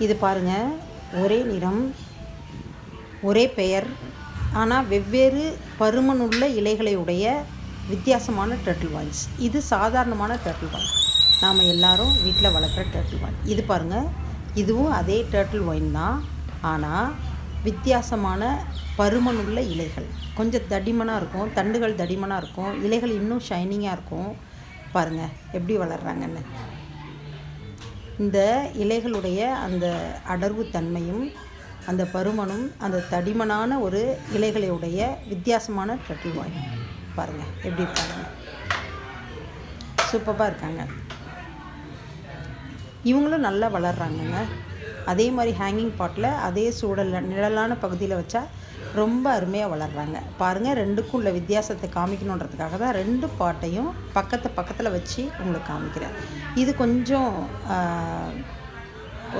இது பாருங்கள், ஒரே நிறம், ஒரே பெயர், ஆனால் வெவ்வேறு பருமனுள்ள இலைகளை உடைய வித்தியாசமான டர்ட்டில் வைன்ஸ். இது சாதாரணமான டர்ட்டில் வைன், நாம் எல்லாரும் வீட்டில் வளர்க்குற டர்ட்டில் வைன். இது பாருங்கள், இதுவும் அதே டர்ட்டில் வைன் தான், ஆனால் வித்தியாசமான பருமனுள்ள இலைகள். கொஞ்சம் தடிமனாக இருக்கும், தண்டுகள் தடிமனாக இருக்கும், இலைகள் இன்னும் ஷைனிங்காக இருக்கும். பாருங்கள் எப்படி வளர்கிறாங்கன்னு. இந்த இலைகளுடைய அந்த அடர்வு தன்மையும் அந்த பருமனும் அந்த தடிமனான ஒரு இலைகளுடைய வித்தியாசமான டர்ட்டில் வைன். பாருங்கள் எப்படி இருக்காங்க, சூப்பராக இருக்காங்க. இவங்களும் நல்லா வளர்கிறாங்கங்க. அதே மாதிரி ஹேங்கிங் பாட்டில் அதே சூழலில் நிழலான பகுதியில் வச்சா ரொம்ப அருமையாக வளர்கிறாங்க. பாருங்கள், ரெண்டுக்கும் உள்ள வித்தியாசத்தை காமிக்கணுன்றதுக்காக தான் ரெண்டு பாட்டையும் பக்கத்தில் வச்சு உங்களுக்கு காமிக்கிறேன். இது கொஞ்சம்